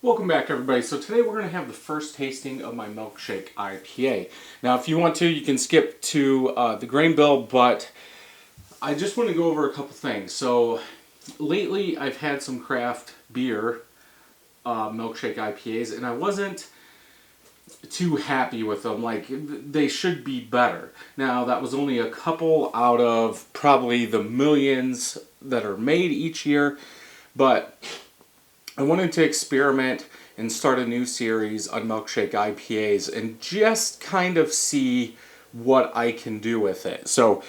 Welcome back, everybody. So today we're going to have the first tasting of my Milkshake IPA. Now, if you want to, you can skip to the grain bill, but I just want to go over a couple things. So lately I've had some craft beer Milkshake IPAs, and I wasn't too happy with them. Like, they should be better. Now, that was only a couple out of probably the millions that are made each year, but I wanted to experiment and start a new series on Milkshake IPAs and just kind of see what I can do with it. So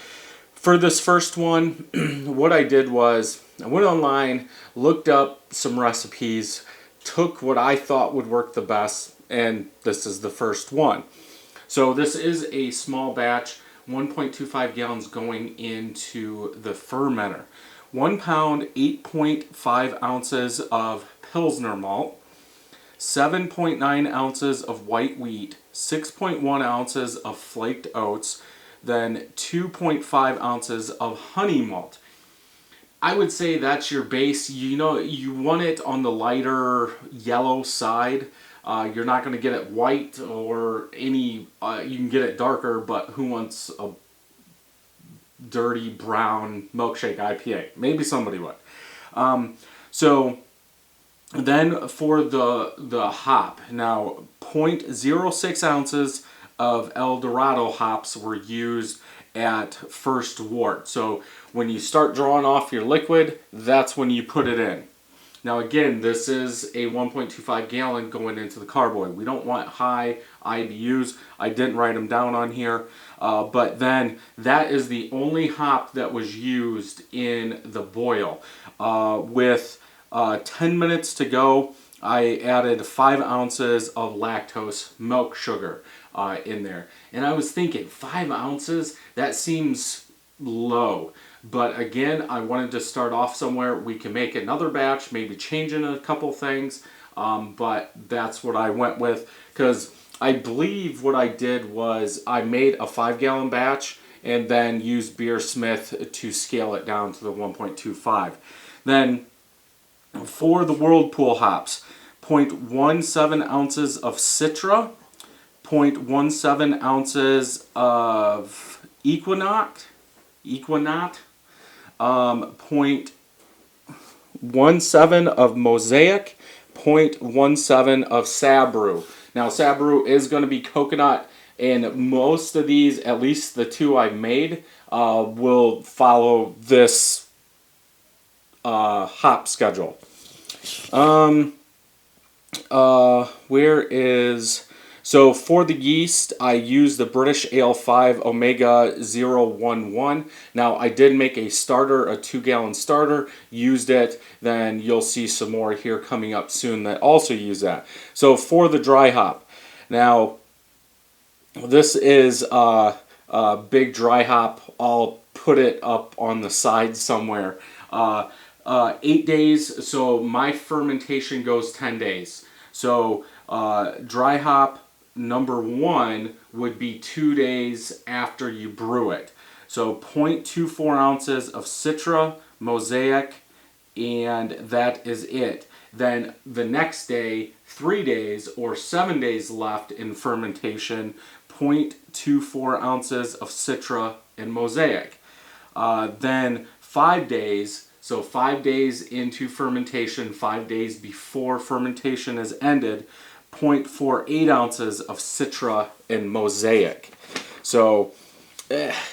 for this first one, what I did was I went online, looked up some recipes, took what I thought would work the best, and this is the first one. So this is a small batch, 1.25 gallons going into the fermenter. 1 pound, 8.5 ounces of Pilsner malt, 7.9 ounces of white wheat, 6.1 ounces of Flaked Oats, then 2.5 ounces of Honey Malt. I would say that's your base. You know, you want it on the lighter yellow side. You're not going to get it white or any, you can get it darker, but who wants a dirty brown Milkshake IPA? Maybe somebody would. So then for the hop, now 0.06 ounces of Dorado hops were used at first wort. So when you start drawing off your liquid, that's when you put it in. Now again, this is a 1.25 gallon going into the carboy. We don't want high IBUs. I didn't write them down on here. But then that is the only hop that was used in the boil. With 10 minutes to go, I added 5 ounces of lactose milk sugar in there. And I was thinking, 5 ounces? That seems low. But again, I wanted to start off somewhere. We can make another batch, maybe changing a couple things. But that's what I went with, because I believe what I did was I made a 5-gallon batch and then used Beer Smith to scale it down to the 1.25. Then for the whirlpool hops, 0.17 ounces of Citra, 0.17 ounces of Ekuanot, 0.17 of Mosaic, 0.17 of Sabro. Now Sabro is going to be coconut, and most of these, at least the two I made, will follow this hop schedule. So for the yeast, I used the British Ale 5 Omega 011. Now I did make a starter, a 2-gallon starter, used it, then you'll see some more here coming up soon that also use that. So for the dry hop, now this is a big dry hop. I'll put it up on the side somewhere. 8 days, so my fermentation goes 10 days. So dry hop number 1 would be 2 days after you brew it. So 0.24 ounces of Citra Mosaic, and that is it. Then the next day, 3 days or 7 days left in fermentation, 0.24 ounces of Citra and Mosaic. Then 5 days, so 5 days into fermentation, 5 days before fermentation is ended, 0.48 ounces of Citra and Mosaic. So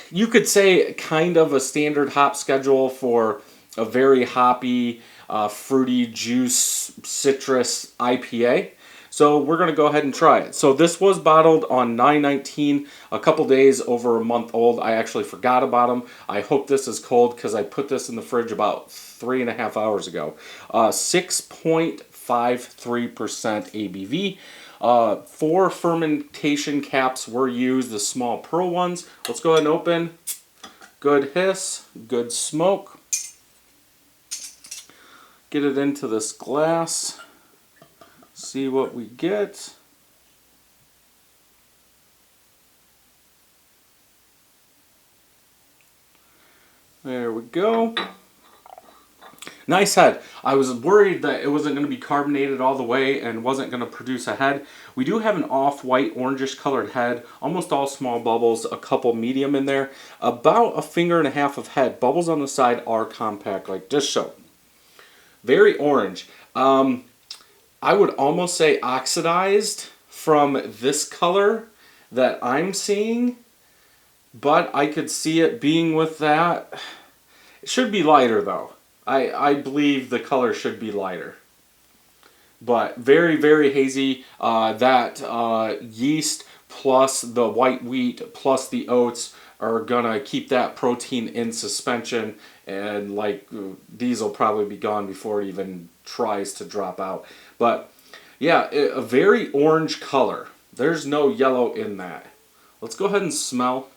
you could say kind of a standard hop schedule for a very hoppy, fruity juice citrus IPA. So we're going to go ahead and try it. So this was bottled on 9/19, a couple days over a month old. I actually forgot about them. I hope this is cold because I put this in the fridge about 3.5 hours ago. 6.53% ABV. 4 fermentation caps were used, the small pearl ones. Let's go ahead and open. Good hiss, good smoke. Get it into this glass. See what we get. There we go. Nice head. I was worried that it wasn't going to be carbonated all the way and wasn't going to produce a head. We do have an off-white, orangish colored head, almost all small bubbles, a couple medium in there, about a finger and a half of head. Bubbles on the side are compact, like this so. Very orange. I would almost say oxidized from this color that I'm seeing, but I could see it being with that. It should be lighter though. I believe the color should be lighter. But very, very hazy. That yeast plus the white wheat plus the oats are gonna keep that protein in suspension, and like these will probably be gone before it even tries to drop out. But yeah, a very orange color. There's no yellow in that. Let's go ahead and smell.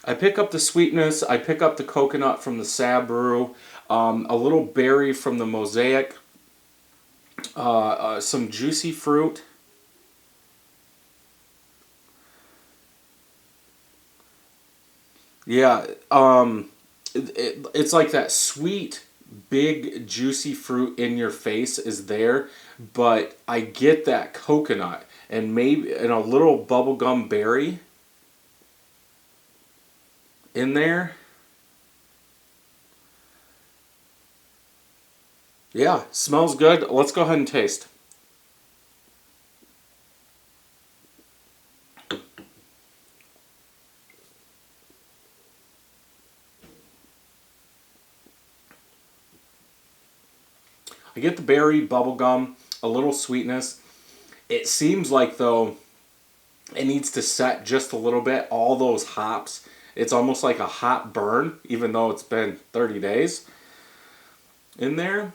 I pick up the sweetness, I pick up the coconut from the Sabro, a little berry from the Mosaic, some juicy fruit. Yeah, it's like that sweet, big, juicy fruit in your face is there, but I get that coconut and maybe and a little bubblegum berry in there. Yeah, smells good. Let's go ahead and taste. I get the berry, bubblegum, a little sweetness. It seems like though it needs to set just a little bit. All those hops. It's almost like a hot burn, even though it's been 30 days in there.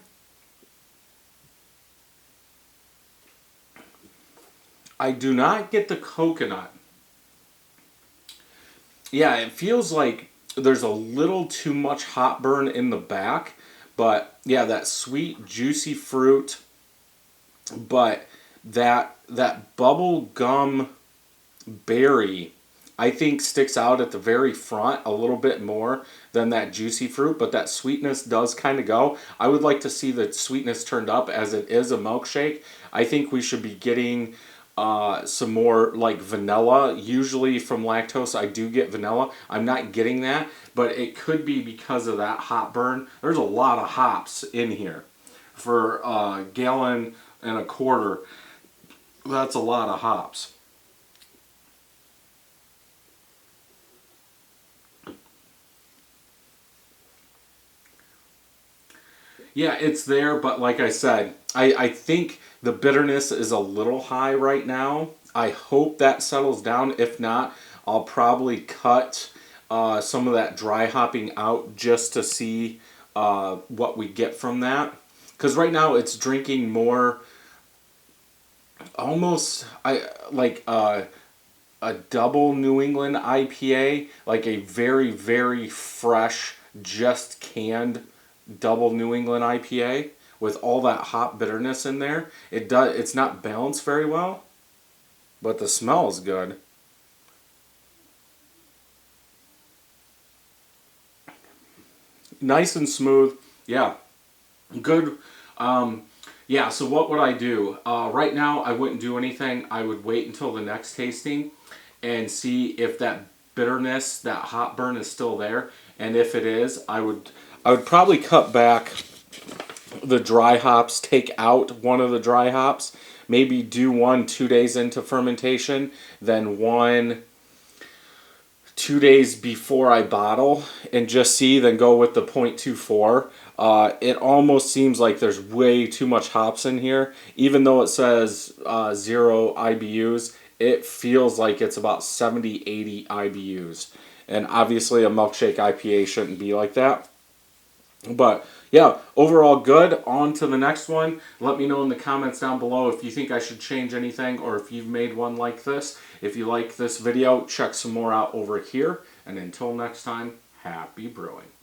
I do not get the coconut. Yeah, it feels like there's a little too much hot burn in the back, but yeah, that sweet, juicy fruit, but that bubble gum berry, I think sticks out at the very front a little bit more than that juicy fruit, but that sweetness does kind of go. I would like to see the sweetness turned up as it is a milkshake. I think we should be getting some more like vanilla. Usually from Lactose I do get vanilla. I'm not getting that, but it could be because of that hop burn. There's a lot of hops in here. For a gallon and a quarter, that's a lot of hops. Yeah, it's there, but like I said, I think the bitterness is a little high right now. I hope that settles down. If not, I'll probably cut some of that dry hopping out just to see what we get from that. Because right now it's drinking more, almost a double New England IPA, like a very, very fresh, just canned double New England IPA with all that hop bitterness in there. It's not balanced very well, but the smell is good. Nice and smooth. Yeah, good. Yeah, so what would I do? Right now, I wouldn't do anything. I would wait until the next tasting and see if that bitterness, that hop burn is still there. And if it is, I would probably cut back the dry hops, take out one of the dry hops, maybe do one 2 days into fermentation, then one 2 days before I bottle, and just see, then go with the 0.24. It almost seems like there's way too much hops in here. Even though it says 0 IBUs, it feels like it's about 70, 80 IBUs. And obviously a milkshake IPA shouldn't be like that. But yeah, overall good. On to the next one. Let me know in the comments down below if you think I should change anything or if you've made one like this. If you like this video, check some more out over here. And until next time, happy brewing.